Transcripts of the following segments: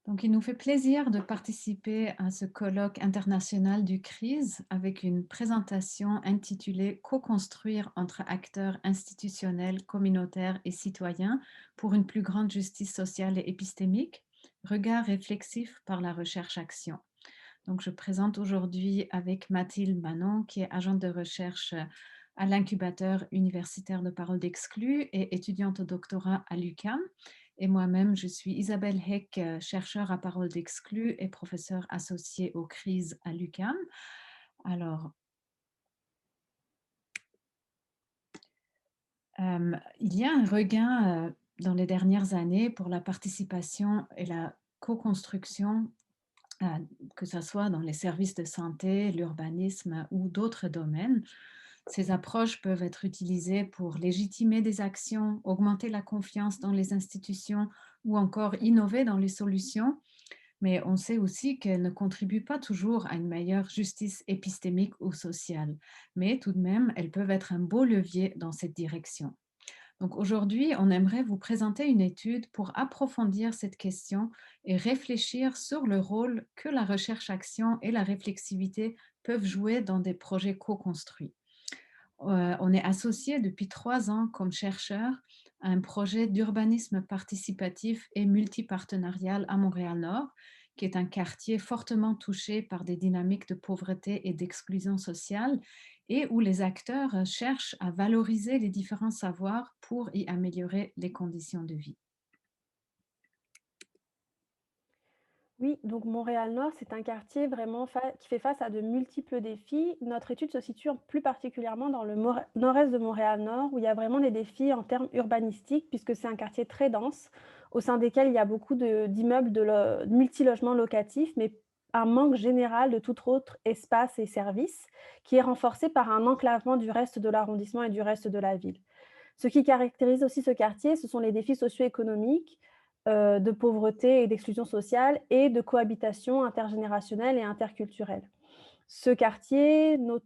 Donc, il nous fait plaisir de participer à ce colloque international du CRISE avec une présentation intitulée Co-construire entre acteurs institutionnels, communautaires et citoyens pour une plus grande justice sociale et épistémique, regard réflexif par la recherche-action. Donc, je présente aujourd'hui avec Mathilde Manon, qui est agente de recherche à l'incubateur universitaire de Parole d'Exclus et étudiante au doctorat à l'UQAM. Et moi-même, je suis Isabelle Heck, chercheure à Parole d'Exclus et professeure associée aux crises à l'UQAM. Alors, il y a un regain dans les dernières années pour la participation et la co-construction, euh, que ce soit dans les services de santé, l'urbanisme ou d'autres domaines. Ces approches peuvent être utilisées pour légitimer des actions, augmenter la confiance dans les institutions ou encore innover dans les solutions, mais on sait aussi qu'elles ne contribuent pas toujours à une meilleure justice épistémique ou sociale. Mais tout de même, elles peuvent être un beau levier dans cette direction. Donc aujourd'hui, on aimerait vous présenter une étude pour approfondir cette question et réfléchir sur le rôle que la recherche-action et la réflexivité peuvent jouer dans des projets co-construits. On est associé depuis 3 ans comme chercheur à un projet d'urbanisme participatif et multipartenarial à Montréal-Nord, qui est un quartier fortement touché par des dynamiques de pauvreté et d'exclusion sociale et où les acteurs cherchent à valoriser les différents savoirs pour y améliorer les conditions de vie. Oui, donc Montréal-Nord, c'est un quartier vraiment qui fait face à de multiples défis. Notre étude se situe plus particulièrement dans le nord-est de Montréal-Nord, où il y a vraiment des défis en termes urbanistiques, puisque c'est un quartier très dense, au sein desquels il y a beaucoup d'immeubles de multilogements locatifs, mais un manque général de tout autre espace et services, qui est renforcé par un enclavement du reste de l'arrondissement et du reste de la ville. Ce qui caractérise aussi ce quartier, ce sont les défis socio-économiques, de pauvreté et d'exclusion sociale et de cohabitation intergénérationnelle et interculturelle. Ce quartier, nous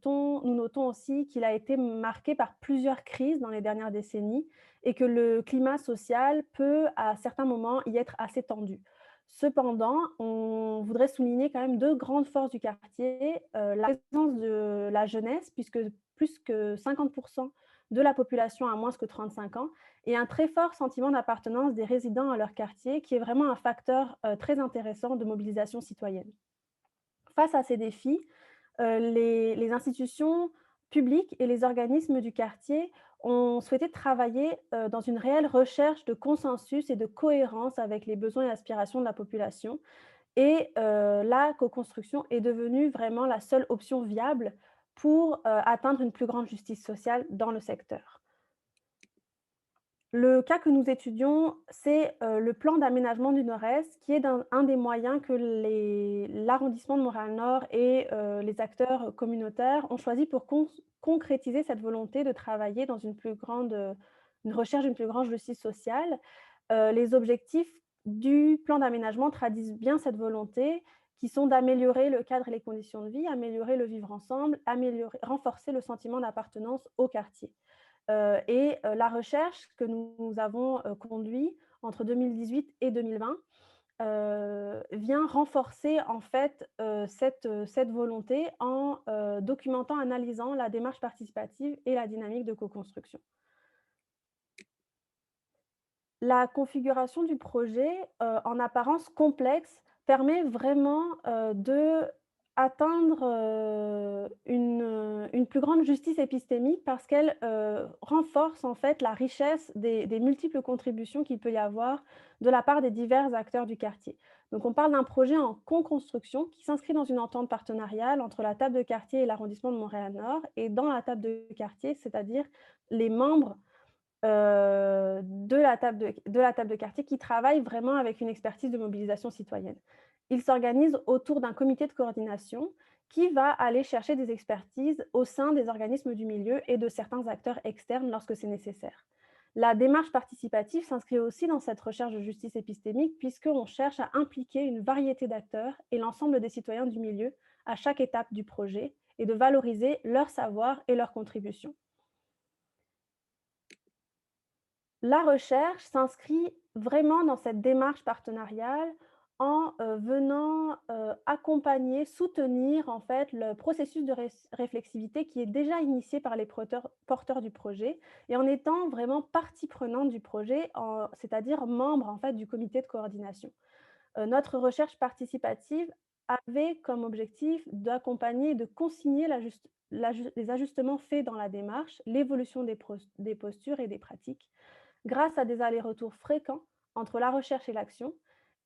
notons aussi qu'il a été marqué par plusieurs crises dans les dernières décennies et que le climat social peut, à certains moments, y être assez tendu. Cependant, on voudrait souligner quand même 2 grandes forces du quartier, la présence de la jeunesse puisque plus que 50 de la population a moins que 35 ans et un très fort sentiment d'appartenance des résidents à leur quartier qui est vraiment un facteur, très intéressant de mobilisation citoyenne. Face à ces défis, les institutions publiques et les organismes du quartier ont souhaité travailler, dans une réelle recherche de consensus et de cohérence avec les besoins et aspirations de la population et la co-construction est devenue vraiment la seule option viable pour, atteindre une plus grande justice sociale dans le secteur. Le cas que nous étudions, c'est, le plan d'aménagement du Nord-Est qui est un des moyens que l'arrondissement de Montréal-Nord et les acteurs communautaires ont choisi pour concrétiser cette volonté de travailler dans une recherche d'une plus grande justice sociale. Les objectifs du plan d'aménagement traduisent bien cette volonté qui sont d'améliorer le cadre et les conditions de vie, améliorer le vivre ensemble, renforcer le sentiment d'appartenance au quartier. La recherche que nous avons, conduit entre 2018 et 2020, vient renforcer en fait, cette volonté en, documentant, analysant la démarche participative et la dynamique de co-construction. La configuration du projet, en apparence complexe, permet vraiment, de atteindre, une plus grande justice épistémique parce qu'elle, renforce en fait la richesse des multiples contributions qu'il peut y avoir de la part des divers acteurs du quartier. Donc on parle d'un projet en co-construction qui s'inscrit dans une entente partenariale entre la table de quartier et l'arrondissement de Montréal-Nord et dans la table de quartier, c'est-à-dire les membres de la table de quartier qui travaille vraiment avec une expertise de mobilisation citoyenne. Il s'organise autour d'un comité de coordination qui va aller chercher des expertises au sein des organismes du milieu et de certains acteurs externes lorsque c'est nécessaire. La démarche participative s'inscrit aussi dans cette recherche de justice épistémique puisqu'on cherche à impliquer une variété d'acteurs et l'ensemble des citoyens du milieu à chaque étape du projet et de valoriser leur savoir et leurs contributions. La recherche s'inscrit vraiment dans cette démarche partenariale en, venant, accompagner, soutenir en fait le processus de réflexivité qui est déjà initié par les porteurs du projet et en étant vraiment partie prenante du projet, c'est-à-dire membre en fait du comité de coordination. Notre recherche participative avait comme objectif d'accompagner et de consigner les ajustements faits dans la démarche, l'évolution des postures et des pratiques, grâce à des allers-retours fréquents entre la recherche et l'action.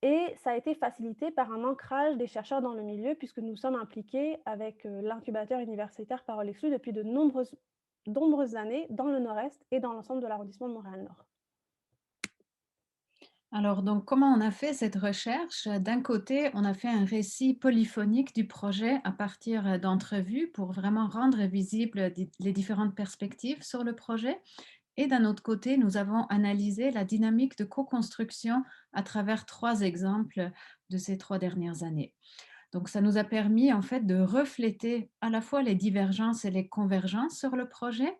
Et ça a été facilité par un ancrage des chercheurs dans le milieu, puisque nous sommes impliqués avec l'incubateur universitaire Parole Exclue depuis de nombreuses années dans le Nord-Est et dans l'ensemble de l'arrondissement de Montréal-Nord. Alors, donc, comment on a fait cette recherche? D'un côté, on a fait un récit polyphonique du projet à partir d'entrevues pour vraiment rendre visibles les différentes perspectives sur le projet. Et d'un autre côté, nous avons analysé la dynamique de co-construction à travers 3 exemples de ces 3 dernières années. Donc, ça nous a permis en fait de refléter à la fois les divergences et les convergences sur le projet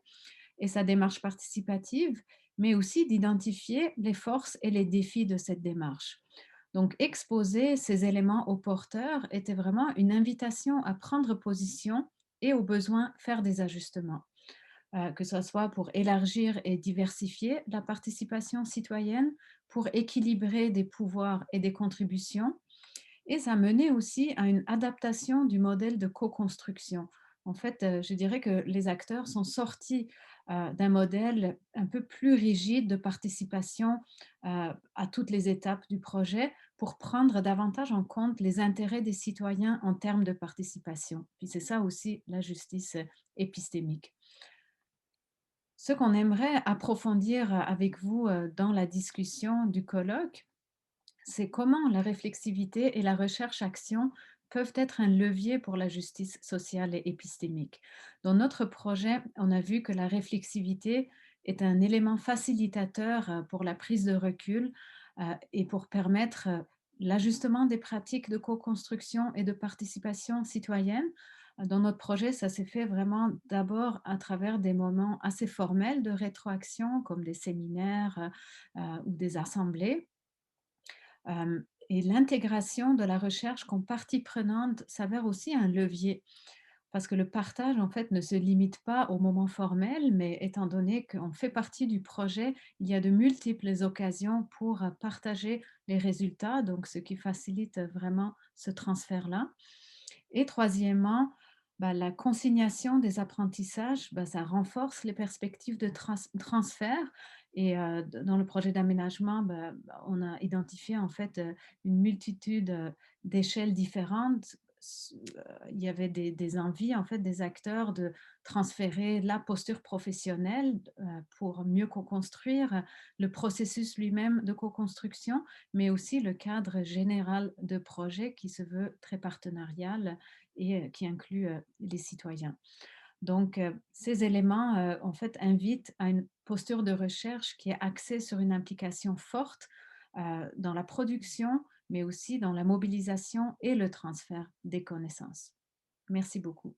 et sa démarche participative, mais aussi d'identifier les forces et les défis de cette démarche. Donc, exposer ces éléments aux porteurs était vraiment une invitation à prendre position et au besoin faire des ajustements, que ce soit pour élargir et diversifier la participation citoyenne, pour équilibrer des pouvoirs et des contributions, et ça menait aussi à une adaptation du modèle de co-construction. En fait, je dirais que les acteurs sont sortis d'un modèle un peu plus rigide de participation à toutes les étapes du projet pour prendre davantage en compte les intérêts des citoyens en termes de participation. Puis c'est ça aussi la justice épistémique. Ce qu'on aimerait approfondir avec vous dans la discussion du colloque, c'est comment la réflexivité et la recherche-action peuvent être un levier pour la justice sociale et épistémique. Dans notre projet, on a vu que la réflexivité est un élément facilitateur pour la prise de recul et pour permettre l'ajustement des pratiques de co-construction et de participation citoyenne. Dans notre projet, ça s'est fait vraiment d'abord à travers des moments assez formels de rétroaction, comme des séminaires ou des assemblées. Et l'intégration de la recherche comme partie prenante s'avère aussi un levier parce que le partage, en fait, ne se limite pas au moment formel, mais étant donné qu'on fait partie du projet, il y a de multiples occasions pour partager les résultats, donc ce qui facilite vraiment ce transfert-là. Et troisièmement, bah, la consignation des apprentissages, bah, ça renforce les perspectives de transfert. Et dans le projet d'aménagement, bah, on a identifié en fait une multitude d'échelles différentes. Il y avait des envies en fait des acteurs de transférer la posture professionnelle pour mieux co-construire le processus lui-même de co-construction, mais aussi le cadre général de projet qui se veut très partenarial et qui inclut les citoyens. Donc, ces éléments, en fait, invitent à une posture de recherche qui est axée sur une implication forte dans la production, mais aussi dans la mobilisation et le transfert des connaissances. Merci beaucoup.